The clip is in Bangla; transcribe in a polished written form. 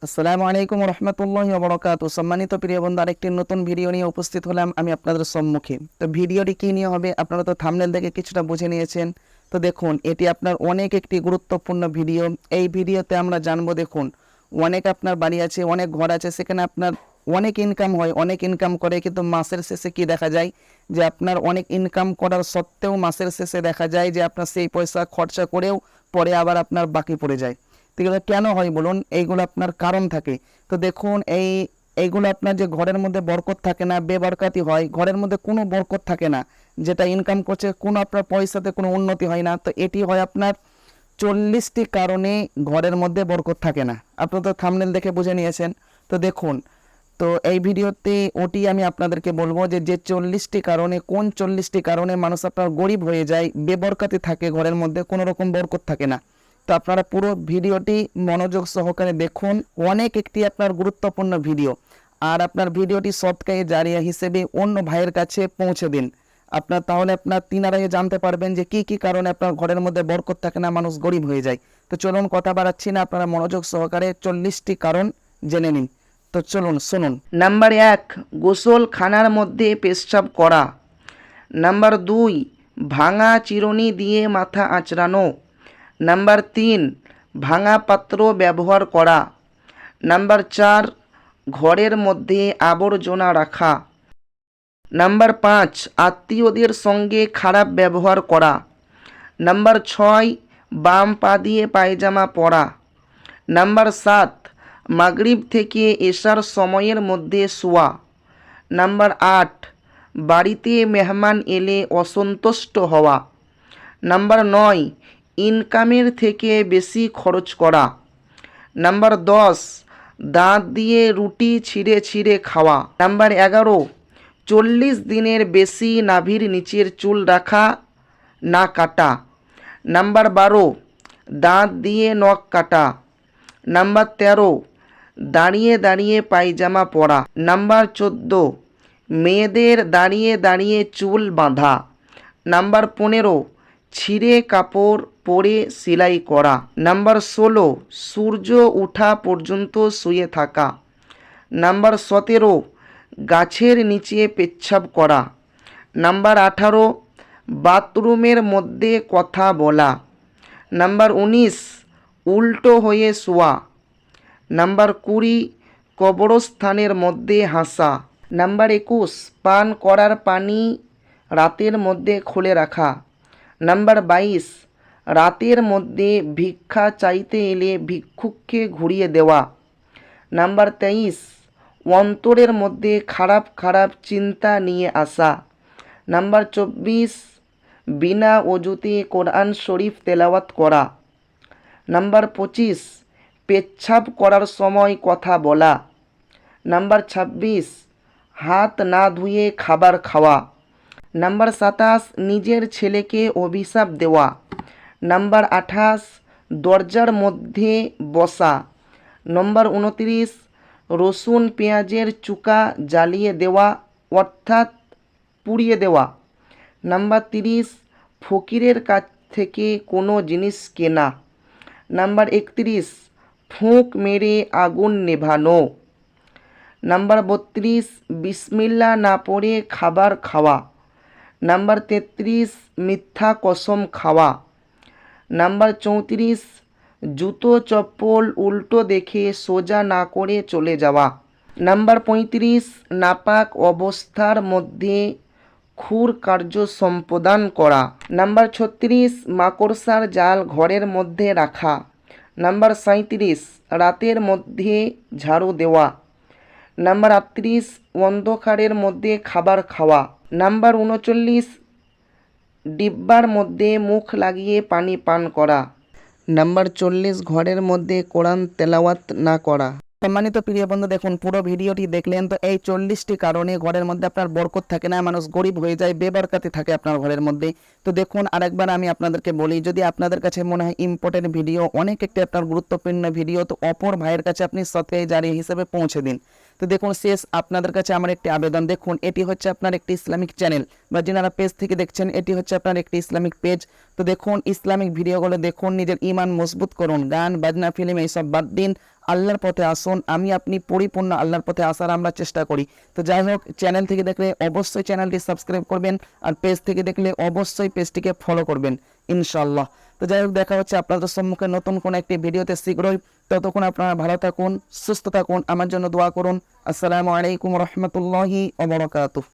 আসসালামু আলাইকুম রহমতুল্লাহি ওয়া বারাকাতুহু। সম্মানিত প্রিয় বন্ধু, আরেকটি নতুন ভিডিও নিয়ে উপস্থিত হলাম আমি আপনাদের সম্মুখে। তো ভিডিওটি কী নিয়ে হবে আপনারা তো থাম্বনেল দেখে কিছুটা বুঝে নিয়েছেন। তো দেখুন, এটি আপনার অনেক একটি গুরুত্বপূর্ণ ভিডিও। এই ভিডিওতে আমরা জানবো, দেখুন অনেক আপনার বাড়ি আছে, অনেক ঘর আছে, সেখানে আপনার অনেক ইনকাম হয়, অনেক ইনকাম করে, কিন্তু মাসের শেষে কি দেখা যায় যে আপনার অনেক ইনকাম করার সত্ত্বেও মাসের শেষে দেখা যায় যে আপনার সেই পয়সা খরচা করেও পরে আবার আপনার বাকি পড়ে যায়। তো এগুলো কেন হয় বলুন? এইগুলো আপনার কারণ থাকে। তো দেখুন, এইগুলো আপনার যে ঘরের মধ্যে বরকত থাকে না, বেবরকাতি হয়, ঘরের মধ্যে কোনো বরকত থাকে না, যেটা ইনকাম করছে কোনো আপনার পয়সাতে কোনো উন্নতি হয় না। তো এটি হয় আপনার 40টি কারণে ঘরের মধ্যে বরকত থাকে না। আপনারা তো থাম্বনেল দেখে বুঝে নিয়েছেন। তো দেখুন, তো এই ভিডিওতে ওটি আমি আপনাদেরকে বলবো যে 40টি কারণে, কোন 40টি কারণে মানুষ আপনার গরিব হয়ে যায়, বেবরকতি থাকে, ঘরের মধ্যে কোনো রকম বরকত থাকে না। তো আপনারা পুরো ভিডিওটি মনোযোগ সহকারে দেখুন। অনেক একটি আপনার গুরুত্বপূর্ণ ভিডিও, আর আপনার ভিডিওটি সদকায়ে জারিয়া হিসেবে অন্য ভাইয়ের কাছে পৌঁছে দিন আপনার, তাহলে আপনার তিনারাই জানতে পারবেন যে কি কি কারণে আপনার ঘরের মধ্যে বরকত থাকে না, মানুষ গরিব হয়ে যায়। তো চলুন, কথা বাড়াচ্ছি না, আপনারা মনোযোগ সহকারে 40টি কারণ জেনে নিন। তো চলুন শুনুন। নাম্বার 1, গোসল খানার মধ্যে পেশাব করা। নাম্বার 2, ভাঙা চিরুনি দিয়ে মাথা আঁচড়ানো। নাম্বার 3, ভাঙা পাত্র ব্যবহার করা। নাম্বার 4, ঘরের মধ্যে আবর্জনা রাখা। নাম্বার 5, আত্মীয়দের সঙ্গে খারাপ ব্যবহার করা। নাম্বার 6, বাম পা দিয়ে পায়জামা পরা। নাম্বার 7, মাগরিব থেকে এশার সময়ের মধ্যে শোয়া। নাম্বার 8, বাড়িতে মেহমান এলে অসন্তুষ্ট হওয়া। নাম্বার 9, ইনকামের থেকে বেশি খরচ করা। নাম্বার 10, দাঁত দিয়ে রুটি ছিঁড়ে ছিঁড়ে খাওয়া। নাম্বার 11, 40 দিনের বেশি নাভির নিচের চুল রাখা না কাটা। নাম্বার 12, দাঁত দিয়ে নখ কাটা। নাম্বার 13, দাঁড়িয়ে দাঁড়িয়ে পায়জামা পরা। নাম্বার 14, মেয়েদের দাঁড়িয়ে দাঁড়িয়ে চুল বাঁধা। নাম্বার 15, ছিঁড়ে কাপড় পরে সেলাই করা। নাম্বার 16, সূর্য ওঠা পর্যন্ত শুয়ে থাকা। নাম্বার 17, গাছের নিচে পেচ্ছাব করা। নাম্বার 18, বাথরুমের মধ্যে কথা বলা। নাম্বার 19, উল্টো হয়ে শোয়া। নাম্বার 20, কবরস্থানের মধ্যে হাসা। নাম্বার 21, পান করার পানি রাতের মধ্যে খুলে রাখা। নাম্বার 22, রাতের মধ্যে ভিক্ষা চাইতে এলে ভিক্ষুককে ঘুরিয়ে দেওয়া। নাম্বার 23, অন্তরের মধ্যে খারাপ খারাপ চিন্তা নিয়ে আসা। নাম্বার 24, বিনা অজুতে কোরআন শরীফ তেলাওয়াত করা। নাম্বার 25, পেচ্ছাব করার সময় কথা বলা। নাম্বার 26, হাত না ধুয়ে খাবার খাওয়া। নাম্বার 27, নিজের ছেলেকে অভিশাপ দেওয়া। নাম্বার 28, দরজার মধ্যে বসা। নম্বর 29, রসুন পেঁয়াজের চুকা জ্বালিয়ে দেওয়া অর্থাৎ পুড়িয়ে দেওয়া। নাম্বার 30, ফকিরের কাছ থেকে কোনো জিনিস কেনা। নাম্বার 31, ফুঁক মেরে আগুন নেভানো। নাম্বার 32, বিসমিল্লাহ না পড়ে খাবার খাওয়া। নাম্বার 33, মিথ্যা কসম খাওয়া। নাম্বার 34, জুতো চপ্পল উল্টো দেখে সোজা না করে চলে যাওয়া। নাম্বার 35, নাপাক অবস্থার মধ্যে খুর কার্য সম্পাদন করা। নাম্বার 36, মাকড়সার জাল ঘরের মধ্যে রাখা। নাম্বার 37, রাতের মধ্যে ঝাড়ু দেওয়া। নাম্বার 38, অন্ধকারের মধ্যে খাবার খাওয়া। নাম্বার 39, ডিব্বার মধ্যে মুখ লাগিয়ে পানি পান করা। নাম্বার 40, ঘরের মধ্যে কোরআন তেলাওয়াত না করা। সম্মানিত প্রিয় বন্ধু, দেখুন পুরো ভিডিওটি দেখলেন। তো এই 40টি কারণে ঘরের মধ্যে আপনার বরকত থাকে না, মানুষ গরিব হয়ে যায়, বেবরকতি থাকে আপনার ঘরের মধ্যে। তো দেখুন, আরেকবার আমি আপনাদেরকে বলি, যদি আপনাদের কাছে মনে হয় ইম্পর্টেন্ট ভিডিও, অনেক একটি আপনার গুরুত্বপূর্ণ ভিডিও, তো অপর ভাইয়ের কাছে আপনি সদকায়ে জারিয়া হিসেবে পৌঁছে দিন। তো দেখুন শেষ আপনাদের কাছে আমার একটি আবেদন, দেখুন এটি হচ্ছে আপনার একটি ইসলামিক চ্যানেল বা যারা পেজ থেকে দেখছেন এটি হচ্ছে আপনার একটি ইসলামিক পেজ। তো দেখুন ইসলামিক ভিডিওগুলো দেখুন, নিজের ঈমান মজবুত করুন, গান বাজনা ফিল্ম এইসব বাদ দিন, আল্লাহর পথে আসুন। আমি আপনি পরিপূর্ণ আল্লাহর পথে আসার আমরা চেষ্টা করি। তো যাই হোক, চ্যানেল থেকে দেখলে অবশ্যই চ্যানেলটি সাবস্ক্রাইব করবেন, আর পেজ থেকে দেখলে অবশ্যই পেজটিকে ফলো করবেন ইনশাআল্লাহ। তো যাই হোক, দেখা হচ্ছে আপনাদের সম্মুখে নতুন কোনো একটি ভিডিওতে শীঘ্রই। ততক্ষণ আপনারা ভালো থাকুন, সুস্থ থাকুন, আমার জন্য দোয়া করুন। আসসালামু আলাইকুম রহমতুল্লাহি ওয়া বারাকাতুহু।